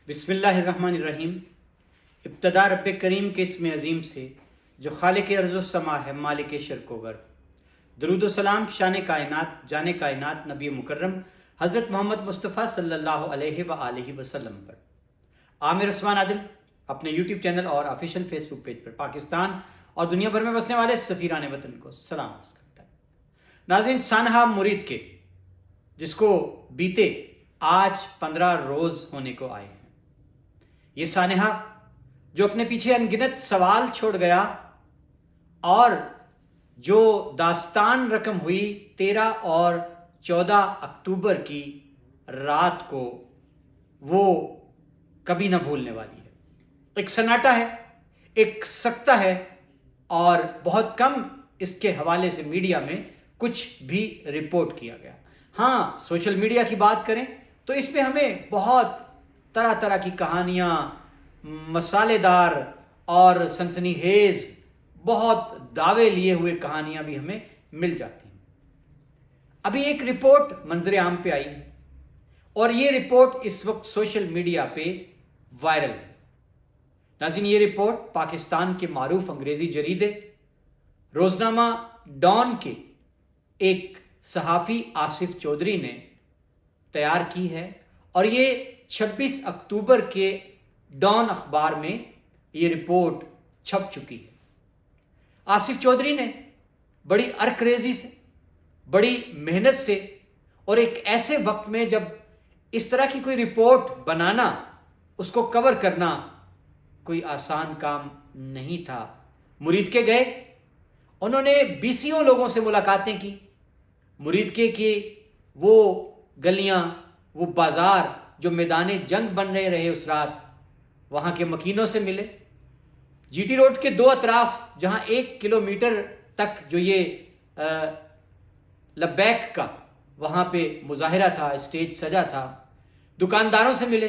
बिस्मिल्लाहिर्रहमानिर्रहीम। इब्तदा रब करीम के इसम अज़ीम से जो खालिक अर्ज़ व समा है, मालिक शर्कोगर। दरूद व सलाम शान कायनात जाने कायनात नबी मुकर्रम हज़रत मोहम्मद मुस्तफ़ा सल्लल्लाहु अलैहि व आलिहि वसल्लम पर। आमिर उस्मान आदिल अपने यूट्यूब चैनल और ऑफिशियल फेसबुक पेज पर पाकिस्तान और दुनिया भर में बसने वाले सफ़ीरान वतन को सलाम अर्ज़ करता है। नाज़रीन, सानहा मुरीद के जिसको बीते आज 15 रोज़ होने को आए हैं, ये सानहा जो अपने पीछे अनगिनत सवाल छोड़ गया और जो दास्तान रकम हुई 13 और 14 अक्टूबर की रात को, वो कभी ना भूलने वाली है। एक सन्नाटा है, एक सकता है और बहुत कम इसके हवाले से मीडिया में कुछ भी रिपोर्ट किया गया। हाँ, सोशल मीडिया की बात करें तो इस पे हमें बहुत तरह तरह की कहानियाँ, मसालेदार और सनसनीखेज बहुत दावे लिए हुए कहानियाँ भी हमें मिल जाती हैं। अभी एक रिपोर्ट मंजर आम पे आई है और ये रिपोर्ट इस वक्त सोशल मीडिया पे वायरल है। नाज़रीन, ये रिपोर्ट पाकिस्तान के मारूफ अंग्रेजी जरीदे रोजनामा डॉन के एक सहाफ़ी आसिफ चौधरी ने तैयार की है और ये 26 अक्टूबर के डॉन अखबार में ये रिपोर्ट छप चुकी है। आसिफ चौधरी ने बड़ी अरकरेजी से, बड़ी मेहनत से और एक ऐसे वक्त में जब इस तरह की कोई रिपोर्ट बनाना, उसको कवर करना कोई आसान काम नहीं था। मुरीद के गए, उन्होंने बीसियों लोगों से मुलाकातें की। मुरीद के वो गलियां, वो बाजार जो मैदान जंग बन रहे उस रात, वहाँ के मकीनों से मिले। जीटी रोड के दो अतराफ जहाँ 1 किलोमीटर तक जो ये लब्बैक का वहाँ पे मुजाहिरा था, स्टेज सजा था, दुकानदारों से मिले,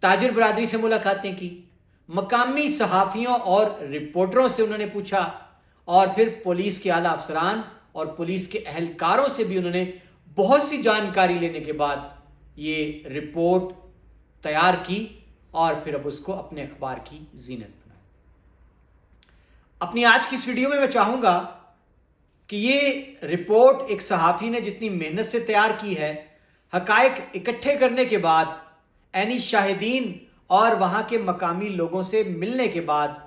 ताजिर बरादरी से मुलाकातें की, मकामी सहाफ़ियों और रिपोर्टरों से उन्होंने पूछा और फिर पुलिस के आला अफसरान और पुलिस के अहलकारों से भी उन्होंने बहुत सी जानकारी लेने के बाद ये रिपोर्ट तैयार की और फिर अब उसको अपने अखबार की जीनत बनाया। अपनी आज की इस वीडियो में मैं चाहूँगा कि ये रिपोर्ट एक सहाफ़ी ने जितनी मेहनत से तैयार की है, हक़ाइक़ इकट्ठे करने के बाद, ऐनी शाहिदीन और वहाँ के मकामी लोगों से मिलने के बाद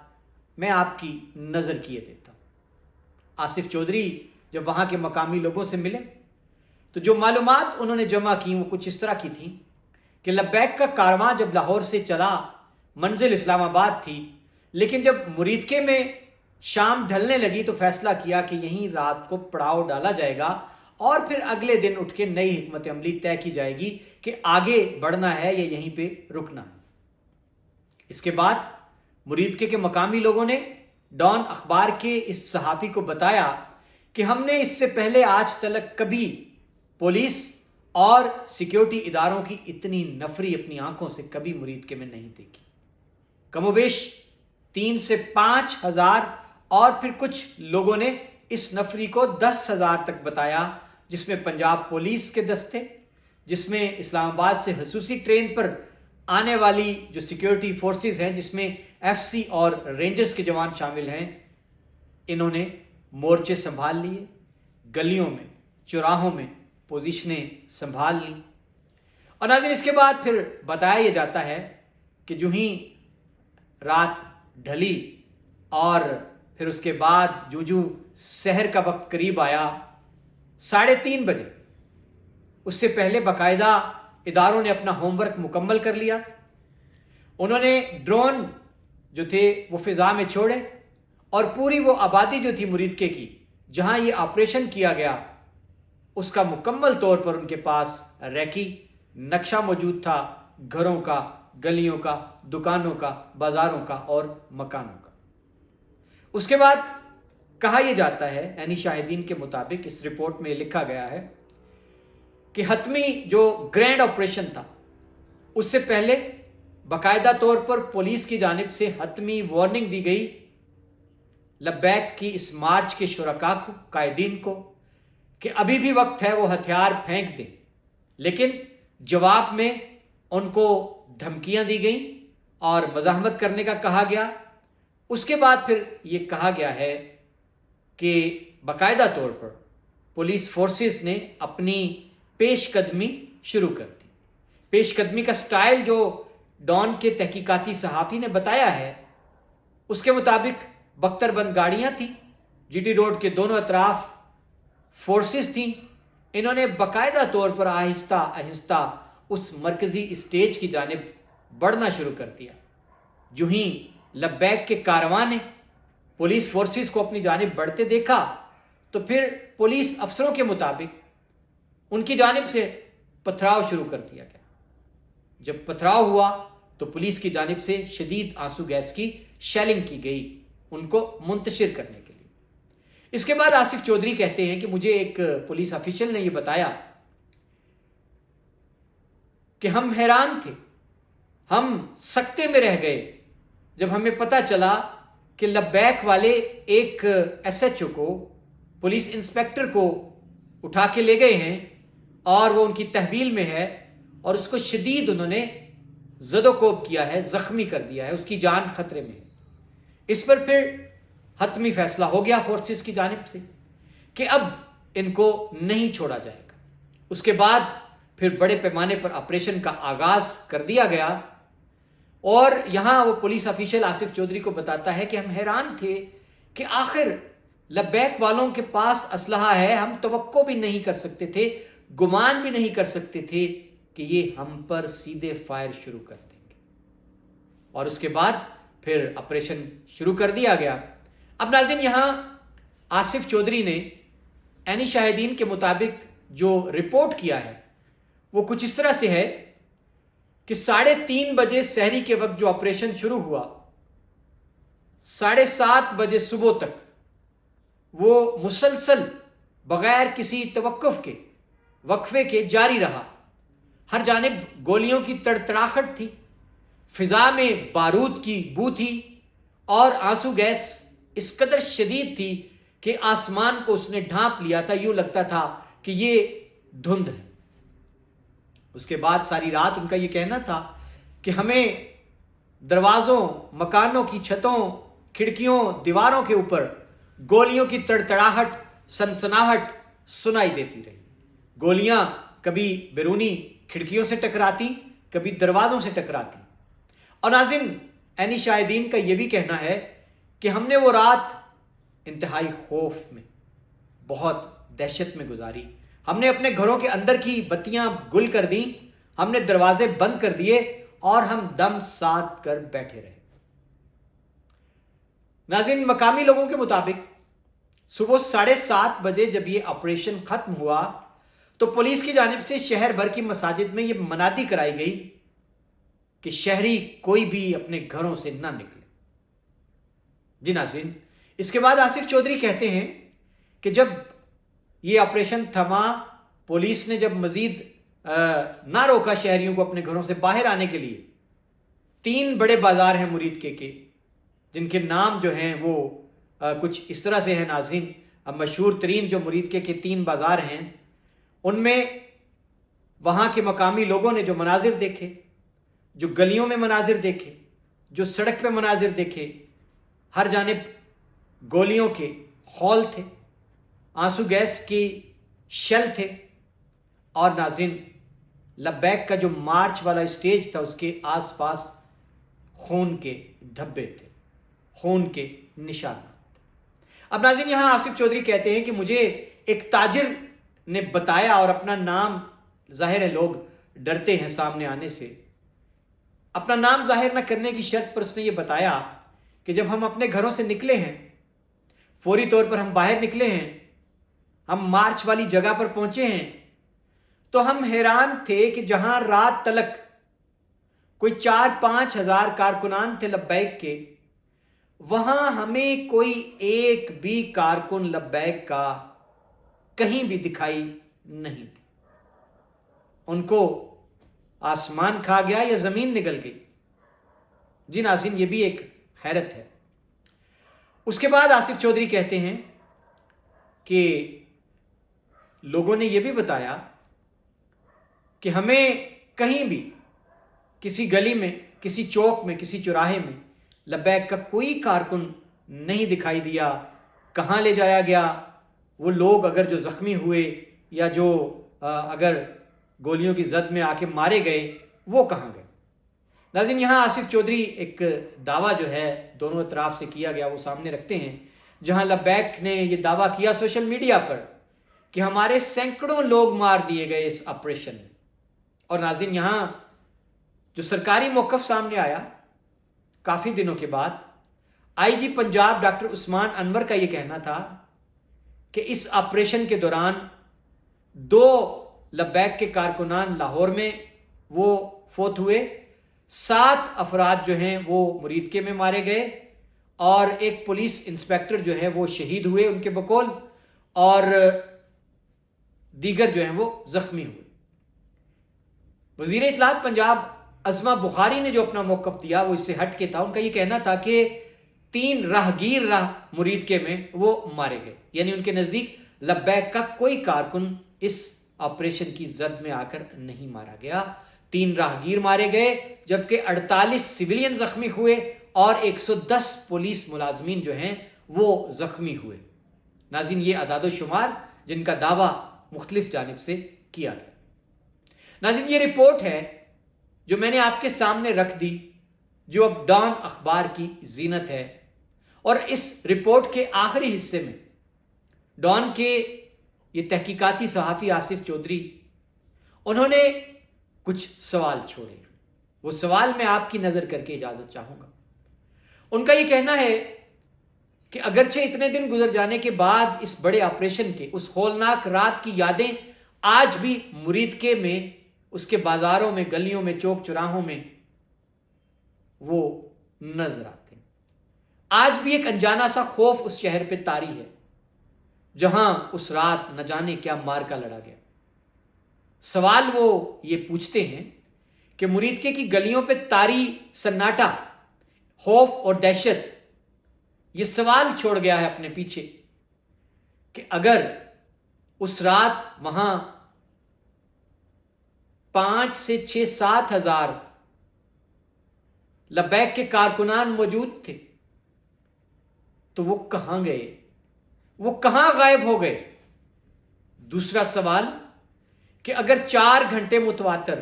मैं आपकी नज़र किए देता हूँ। आसिफ चौधरी जब वहाँ के मकामी लोगों से मिले तो जो मालूमात उन्होंने जमा की वो कुछ इस तरह की थी कि लब्बैक का कारवां जब लाहौर से चला, मंजिल इस्लामाबाद थी, लेकिन जब मुरीदके में शाम ढलने लगी तो फैसला किया कि यहीं रात को पड़ाव डाला जाएगा और फिर अगले दिन उठ के नई हिकमत अमली तय की जाएगी कि आगे बढ़ना है या यहीं पे रुकना है। इसके बाद मुरीदके के मकामी लोगों ने डॉन अखबार के इस सहाफ़ी को बताया कि हमने इससे पहले आज तक कभी पुलिस और सिक्योरिटी इदारों की इतनी नफरी अपनी आंखों से कभी मुरीदके में नहीं देखी। कमोबेश 3 से 5 हज़ार और फिर कुछ लोगों ने इस नफरी को 10,000 तक बताया, जिसमें पंजाब पुलिस के दस्ते, जिसमें इस्लामाबाद से खसूसी ट्रेन पर आने वाली जो सिक्योरिटी फोर्सेस हैं, जिसमें एफसी और रेंजर्स के जवान शामिल हैं, इन्होंने मोर्चे संभाल लिए, गलियों में, चौराहों में पोजीशनें संभाल ली। और नाज़रीन, इसके बाद फिर बताया यह जाता है कि जो ही रात ढली और फिर उसके बाद जो सहर का वक्त करीब आया, 3:30 बजे, उससे पहले बाकायदा इदारों ने अपना होमवर्क मुकम्मल कर लिया। उन्होंने ड्रोन जो थे वो फिजा में छोड़े और पूरी वो आबादी जो थी मुरीदके की, जहां ये ऑपरेशन किया गया, उसका मुकम्मल तौर पर उनके पास रैकी नक्शा मौजूद था, घरों का, गलियों का, दुकानों का, बाजारों का और मकानों का। उसके बाद कहा यह जाता है, ऐनी शाहिदीन के मुताबिक इस रिपोर्ट में लिखा गया है कि हतमी जो ग्रैंड ऑपरेशन था, उससे पहले बाकायदा तौर पर पुलिस की जानिब से हतमी वार्निंग दी गई लब्बैक की इस मार्च के शुरका को, कायदीन को, कि अभी भी वक्त है वो हथियार फेंक दें, लेकिन जवाब में उनको धमकियां दी गई और मज़ाहमत करने का कहा गया। उसके बाद फिर ये कहा गया है कि बाकायदा तौर पर पुलिस फोर्सेस ने अपनी पेशकदमी शुरू कर दी। पेशकदमी का स्टाइल जो डॉन के तहकीकाती सहाफ़ी ने बताया है, उसके मुताबिक बख्तरबंद गाड़ियां थी, जीटी रोड के दोनों अतराफ फोर्सेस थी। इन्होंने बाकायदा तौर पर आहिस्ता आहिस्ता उस मरकजी स्टेज की जानिब बढ़ना शुरू कर दिया। जो ही लब्बैक के कारवां ने पुलिस फोर्सेस को अपनी जानिब बढ़ते देखा तो फिर पुलिस अफसरों के मुताबिक उनकी जानिब से पथराव शुरू कर दिया गया। जब पथराव हुआ तो पुलिस की जानिब से शदीद आंसू गैस की शेलिंग की गई उनको मुंतशिर करने के लिए। इसके बाद आसिफ चौधरी कहते हैं कि मुझे एक पुलिस ऑफिशियल ने यह बताया कि हम हैरान थे, हम सकते में रह गए जब हमें पता चला कि लब्बैक वाले एक एसएचओ को, पुलिस इंस्पेक्टर को उठा के ले गए हैं और वो उनकी तहवील में है और उसको शदीद उन्होंने ज़दोकोब किया है, ज़ख्मी कर दिया है, उसकी जान खतरे में है। इस पर फिर हतमी फैसला हो गया फोर्सेस की जानिब से कि अब इनको नहीं छोड़ा जाएगा। उसके बाद फिर बड़े पैमाने पर ऑपरेशन का आगाज कर दिया गया और यहां वो पुलिस ऑफिशियल आसिफ चौधरी को बताता है कि हम हैरान थे कि आखिर लब्बैक वालों के पास असलहा है, हम तवक्को भी नहीं कर सकते थे, गुमान भी नहीं कर सकते थे कि ये हम पर सीधे फायर शुरू कर देंगे। और उसके बाद फिर ऑपरेशन शुरू कर दिया गया। अब नाज़रीन, यहां आसिफ चौधरी ने ऐनी शाहिदीन के मुताबिक जो रिपोर्ट किया है वो कुछ इस तरह से है कि 3:30 बजे सहरी के वक्त जो ऑपरेशन शुरू हुआ, 7:30 बजे सुबह तक वो मुसलसल बगैर किसी तवक्कुफ के, वक्फे के जारी रहा। हर जानिब गोलियों की तड़तड़ाहट थी, फिजा में बारूद की बू थी और आंसू गैस इस कदर शदीद थी कि आसमान को उसने ढांप लिया था, यूं लगता था कि ये धुंध है। उसके बाद सारी रात उनका ये कहना था कि हमें दरवाज़ों, मकानों की छतों, खिड़कियों, दीवारों के ऊपर गोलियों की तड़तड़ाहट, सनसनाहट सुनाई देती रही। गोलियां कभी बैरूनी खिड़कियों से टकराती, कभी दरवाज़ों से टकराती। और नाज़रीन, ऐनी शाहिदीन का यह भी कहना है कि हमने वो रात इंतहाई खौफ में, बहुत दहशत में गुजारी। हमने अपने घरों के अंदर की बत्तियां गुल कर दी, हमने दरवाजे बंद कर दिए और हम दम साध कर बैठे रहे। नाज़रीन, मकामी लोगों के मुताबिक सुबह 7:30 बजे जब ये ऑपरेशन खत्म हुआ तो पुलिस की जानिब से शहर भर की मसाजिद में यह मनादी कराई गई कि शहरी कोई भी अपने घरों से ना निकले। जी नाज़रीन, इसके बाद आसिफ चौधरी कहते हैं कि जब ये ऑपरेशन थमा, पुलिस ने जब मजीद ना रोका शहरियों को अपने घरों से बाहर आने के लिए, 3 बड़े बाजार हैं मुरीद के जिनके नाम जो हैं वो कुछ इस तरह से हैं नाज़रीन। मशहूर तरीन जो मुरीद के 3 बाजार हैं, उनमें वहाँ के मकामी लोगों ने जो मनाजिर देखे, जो गलियों में मनाजिर देखे, जो सड़क पे मनाजिर देखे, हर जानिब गोलियों के हौल थे, आंसू गैस की शेल थे और नाज़रीन, लब्बैक का जो मार्च वाला स्टेज था उसके आसपास खून के धब्बे थे, खून के निशानात। अब नाज़रीन, यहाँ आसिफ चौधरी कहते हैं कि मुझे एक ताजिर ने बताया, और अपना नाम, जाहिर है लोग डरते हैं सामने आने से, अपना नाम जाहिर न करने की शर्त पर उसने ये बताया कि जब हम अपने घरों से निकले हैं, फौरी तौर पर हम बाहर निकले हैं, हम मार्च वाली जगह पर पहुंचे हैं, तो हम हैरान थे कि जहां रात तलक कोई 4-5 हजार कारकुनान थे लब्बैक के, वहां हमें कोई एक भी कारकुन लब्बैक का कहीं भी दिखाई नहीं थी। उनको आसमान खा गया या जमीन निगल गई। जी नाज़रीन, ये भी एक हैरत है। उसके बाद आसिफ चौधरी कहते हैं कि लोगों ने यह भी बताया कि हमें कहीं भी کسی گلی میں، کسی چوک میں، کسی چوراہے میں لبیک کا کوئی کارکن نہیں دکھائی دیا. کہاں لے جایا گیا؟ وہ لوگ اگر جو زخمی ہوئے یا جو اگر گولیوں کی زد میں آ کے مارے گئے وہ کہاں گئے؟ ناظرین، یہاں آصف چودھری ایک دعویٰ جو ہے دونوں اطراف سے کیا گیا وہ سامنے رکھتے ہیں، جہاں لبیک نے یہ دعویٰ کیا سوشل میڈیا پر کہ ہمارے سینکڑوں لوگ مار دیے گئے اس آپریشن میں. اور ناظرین، یہاں جو سرکاری موقف سامنے آیا کافی دنوں کے بعد، آئی جی پنجاب ڈاکٹر عثمان انور کا یہ کہنا تھا کہ اس آپریشن کے دوران 2 لبیک کے کارکنان لاہور میں وہ فوت ہوئے، 7 افراد جو ہیں وہ مریدکے میں مارے گئے، اور ایک پولیس انسپیکٹر جو ہے وہ شہید ہوئے ان کے بقول، اور دیگر جو ہیں وہ زخمی ہوئے. وزیر اطلاعات پنجاب عظمہ بخاری نے جو اپنا موقف دیا وہ اس سے ہٹ کے تھا. ان کا یہ کہنا تھا کہ 3 راہگیر مریدکے میں وہ مارے گئے، یعنی ان کے نزدیک لبیک کا کوئی کارکن اس آپریشن کی زد میں آ کر نہیں مارا گیا. 3 راہگیر مارے گئے جبکہ 48 سویلین زخمی ہوئے اور 110 پولیس ملازمین جو ہیں وہ زخمی ہوئے. ناظرین، یہ اعداد و شمار جن کا دعویٰ مختلف جانب سے کیا گیا. ناظرین، یہ رپورٹ ہے جو میں نے آپ کے سامنے رکھ دی، جو اب ڈان اخبار کی زینت ہے. اور اس رپورٹ کے آخری حصے میں ڈان کے یہ تحقیقاتی صحافی آصف چودھری انہوں نے کچھ سوال چھوڑے. وہ سوال میں آپ کی نظر کر کے اجازت چاہوں گا. ان کا یہ کہنا ہے کہ اگرچہ اتنے دن گزر جانے کے بعد اس بڑے آپریشن کے اس ہولناک رات کی یادیں آج بھی مریدکے میں، اس کے بازاروں میں، گلیوں میں، چوک چراہوں میں وہ نظر آتے ہیں. آج بھی ایک انجانا سا خوف اس شہر پہ طاری ہے جہاں اس رات نہ جانے کیا مار کا لڑا گیا. سوال وہ یہ پوچھتے ہیں کہ مریدکے کی گلیوں پہ طاری سناٹا، خوف اور دہشت یہ سوال چھوڑ گیا ہے اپنے پیچھے کہ اگر اس رات وہاں 5 سے 6 7 ہزار لبیک کے کارکنان موجود تھے تو وہ کہاں گئے؟ وہ کہاں غائب ہو گئے؟ دوسرا سوال کہ اگر 4 گھنٹے متواتر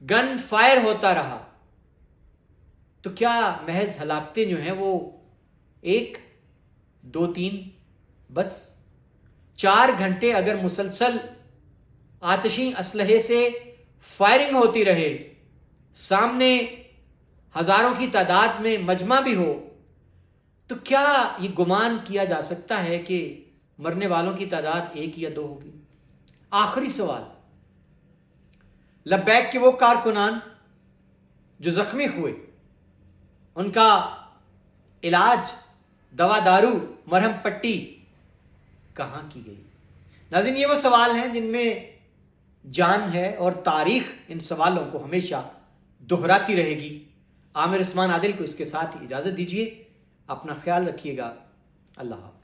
گن فائر ہوتا رہا تو کیا محض ہلاکتیں جو ہیں وہ 1 2 3 بس؟ 4 گھنٹے اگر مسلسل آتشی اسلحے سے فائرنگ ہوتی رہے، سامنے ہزاروں کی تعداد میں مجمع بھی ہو، تو کیا یہ گمان کیا جا سکتا ہے کہ مرنے والوں کی تعداد 1 یا 2 ہوگی؟ آخری سوال، لبیک کے وہ کارکنان جو زخمی ہوئے ان کا علاج، دوا دارو، مرہم پٹی کہاں کی گئی؟ ناظرین، یہ وہ سوال ہیں جن میں جان ہے اور تاریخ ان سوالوں کو ہمیشہ دہراتی رہے گی. عامر عثمان عادل کو اس کے ساتھ اجازت دیجیے. اپنا خیال رکھیے گا. اللہ حافظ.